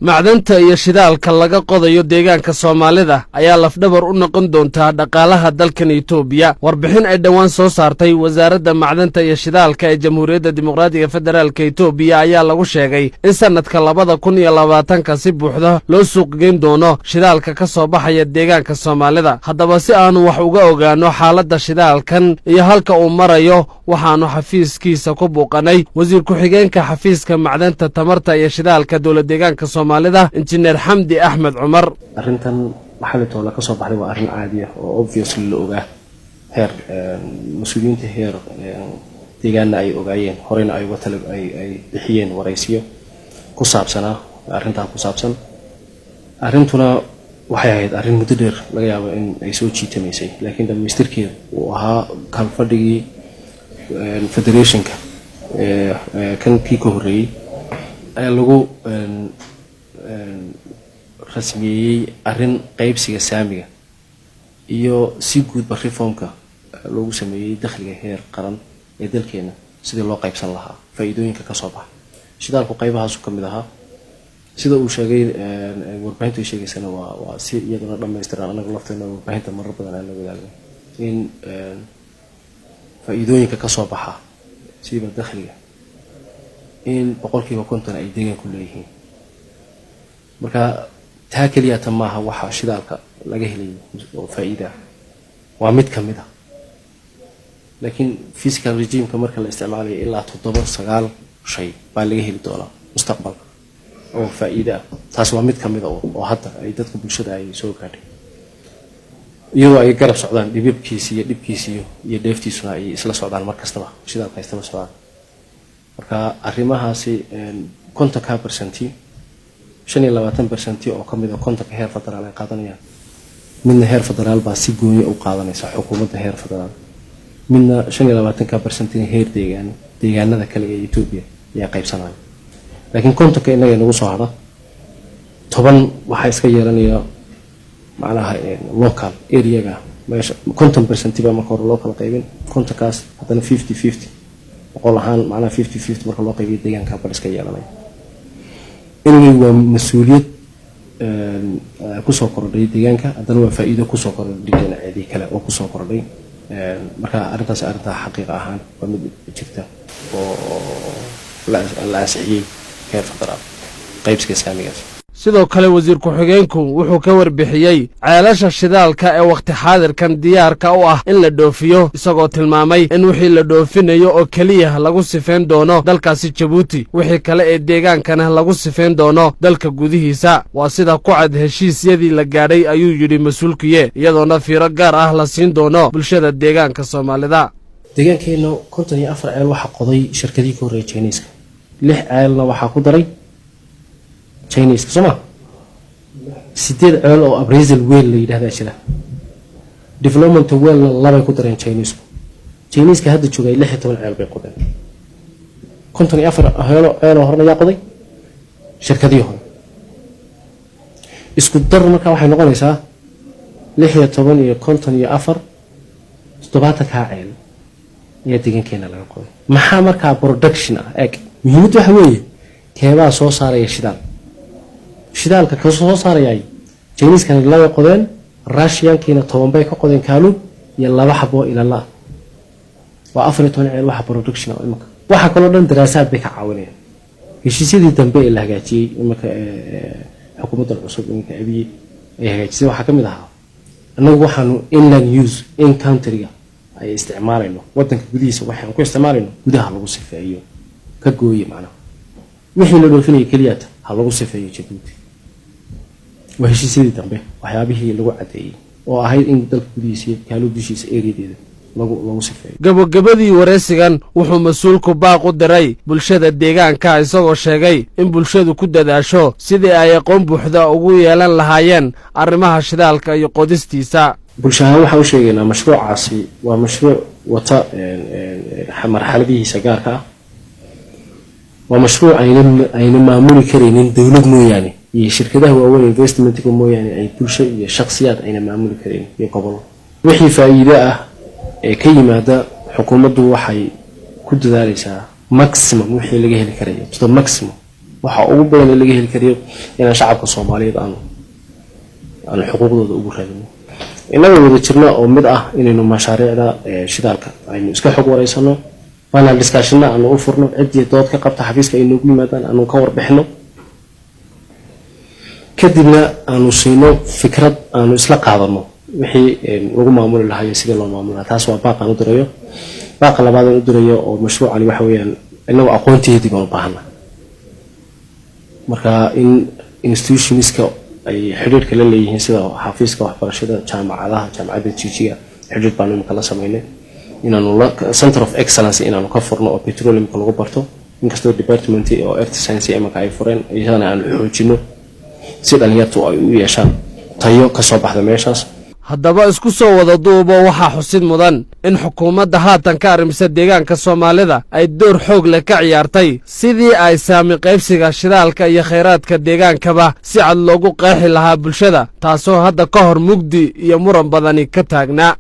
macdanta iyo shidaalka laga qodayo deegaanka Soomaalida ayaa lafdhabar u noqon doonta dhaqaalaha dalkan Itoobiya. Warbixin ay dhawaan soo saartay wasaaradda macdanta iyo shidaalka ee Jamhuuriyadda Dimuqraadiga Federaalka Itoobiya ayaa lagu sheegay in sanadka 2020 si buuxda loo suuq geyn doono shidaalka ka soo baxaya deegaanka Soomaalida. Haddaba si aanu wax uga ogaano xaaladda shidaalkan iyo halka uu marayo, waxaanu xafiiskiisa ku buuqanay wasiir ku-xigeenka xafiiska macdanta tamarta iyo shidaalka dowladda deegaanka Soomaalida Injineer Xamdi Axmed Cumar. arrintan maxalito la ka soo baxday waa arrin caadi ah oo obviously la ogaa heer mas'uuliyiinta heer deegaanna ay ogaayeen horeyna ay uga talo ay bixiyeen waraysiyo ku saabsanaa arrintan ku saabsan. arrintuna waxay ahayd arrin muddo dheer laga yaabo in ay soo jiitamaysay, laakiin dhamaystirkeedu uu ahaa kalfadhigii federationka kan kii ka horreeyey ayaa lagu rasmiyey arrin qaybsiga saamiga iyo si guudba reformka loogu sameeyey dakhliga heer qaran ee dalkeena sidii loo qaybsan lahaa faa'iidooyinka ka soo baxa shidaalku qaybahaas ka mid ahaa. sida uu sheegay warbaahintu ay sheegaysana waa si iyaduna dhammaystiran anaga lafteena warbaahinta marar badan aan la wadaagay in faa'iidooyinka ka soo baxa sida dakhliga in 50% ay deegaanku leeyihiin. marka taa kaliya maaha waxa shidaalka laga helay oo faa'iido waa mid ka mid ah, laakiin fiscal regime-ka marka la isticmaalayo ilaa 7-9 shay baa laga heli doonaa mustaqbalka oo faa'iido. taas waa mid ka mid ah oo hadda ay dadka bulshada ay soo gaadhay iyadoo ay garab socdaan dhibkiisa iyo dheeftiisuna ay isla socdaan mar kastaba shidaalka isla socdaan. marka arrimahaasi 50% 25% oo kamid ah kontonka heer federaal ay qaadanayaan. midna heer federaal baa si gooni u qaadanaysa xukuumadda heer federaal, midna 25% heer deegaanada kale ee Itoobiya ayaa qaybsanaya. laakiin kontonka inaga nagu soo hada 10 waxa iska yeelanaya macnaha local area-ga meesha 50% baa marka hore loo kala qaybin, kontonkaas haddana 50-50 boqol ahaan macnaha 50-50 marka loo qaybiyo deegaanka baa iska yeelanaya. inay waa mas'uuliyad ku soo kordhay deegaanka, haddana waa faa'iido ku soo kordhay dhinacyadii kale oo ku soo kordhay. marka arrintaas xaqiiqo ahaan waa mid jirta oo la ansixiyay heer federaal qaybsiga saamigaas. sidoo kale wasiir ku-xigeenku wuxuu ka warbixiyey ceelasha shidaalka ee waqti xaadirkan diyaarka u ah in la dhoofiyo, isagoo tilmaamay in wixii la dhoofinayo oo keliya lagu sifeyn doono dalkaasi Jabuuti, wixii kale ee deegaankana lagu sifeyn doono dalka gudihiisa. waa sida ku cad heshiisyadii la gaadhay ayuu yidhi mas-uulkiye, iyadoona fiiro gaar ah la siin doono bulshada deegaanka Soomaalida. deegaankeena 54 ceel waxa qoday shirkadii ka horreeyay Chinese-ka, 6 ceelna waxa ku daray Chinese Soma 8 ceel oo appraisal well la yiraahdo jira, development well laba ku dareen Chinese-ka hadda joogay 16 ceel bay qodeen. 54 ceel oo horna yaa qoday shirkadii hore. isku dar marka waxay noqonaysaa 16 iyo 54 70 ka ceel ee deegaankeena laga qoday. maxaa marka production ah eeg muhiimadu waxa weeye keebaa soo saaraya shidaalka ka soo saarayay Chinese-kan laba qodeen, Russian-kiina 10 bay ka qodeen kaalub iyo 2 xabo ila la waa 14 ceel waxa production ah. imka waxa kale oo dhan daraasaad bay ka caawinayaan. heshiisyadii dambe ee la hagaajiyay imka xukuumadda cusub imka Abiy ay hagaajisay waxa kamid ahaa annagu waxaanu inland use in country-ga ay isticmaalayno wadanka gudihiisa waxaan ku isticmaalayno gudaha lagu sifeeyo ka gooyay macna wixii la dhoofinayo kaliya ha lagu sifeeyo Jabuuti. waa heshiisyadii dambe waxyaabihii lagu cadeeyay oo ahayd in dalka gudihiisa kaaluu bishiisa area-deeda lagu sifeeyo. gabagabadii wareysigan wuxuu mas'uulku baaq u diray bulshada deegaanka, isagoo sheegay in bulshadu ku dadaasho sidii ay aqoon buuxda ugu yeelan lahaayeen arrimaha shidaalka iyo qodistiisa. bulshada waxa uu sheegaynaa mashruucaasi waa mashruuc wata marxaladihiisa gaarka ah. waa mashruuc ayna maamuli karaynin dawlad mooyaane iyo shirkadaha waaweyn investment-ka mooyaane ay bulsho iyo shakhsiyaad ayna maamuli karaynin iyo gobol. wixii faa'iido ah ee ka yimaada xukuumaddu waxay ku dadaalaysaa maximum wixii laga heli karayo to the maximum waxa ugu badan ee laga heli kariyo inaan shacabka Soomaaliyeed aan xuquuqdooda ugu raadino inaga wada jirna oo mid ah inaynu mashaariicda shidaalka aynu iska xog wareysano panel discussion aanu u furno cidii dood ka qabta xafiiska ay noogu yimaadaan aanu ka warbixino kadibna aanu siino fikrad aanu isla qaadano wixii lagu maamuli lahaa iyo sidii loo maamuli lahaa taas waa baaqan u dirayo baaqa labaad u dirayo oo mashruucani waxa weeyaan inagu aqoontiidii baan u baahnaa marka in institutionska ay xiriirka la leeyihiin sida xafiiska waxbarashada jaamacadda jijiga xiriir baan imika la sameynay inaanu center of excellence inaanu ka furno oo petroleumka lagu barto inkastoo department oo earth science imika ay fureen iyadana aan xoojino si dhalinyartu ay u yeeshaan tayo ka soo baxda meeshaas haddaba isku soo wada duubo waxaa xusid mudan in xukuumadda haatan ka arrimisa deegaanka Soomaalida ay door xoog leh ka ciyaartay sidii ay saami qaybsiga shidaalka iyo kheyraadka deegaankaba si cad loogu qeexi lahaa bulshada taasoo hadda ka hor mugdi iyo muran badani ka taagnaa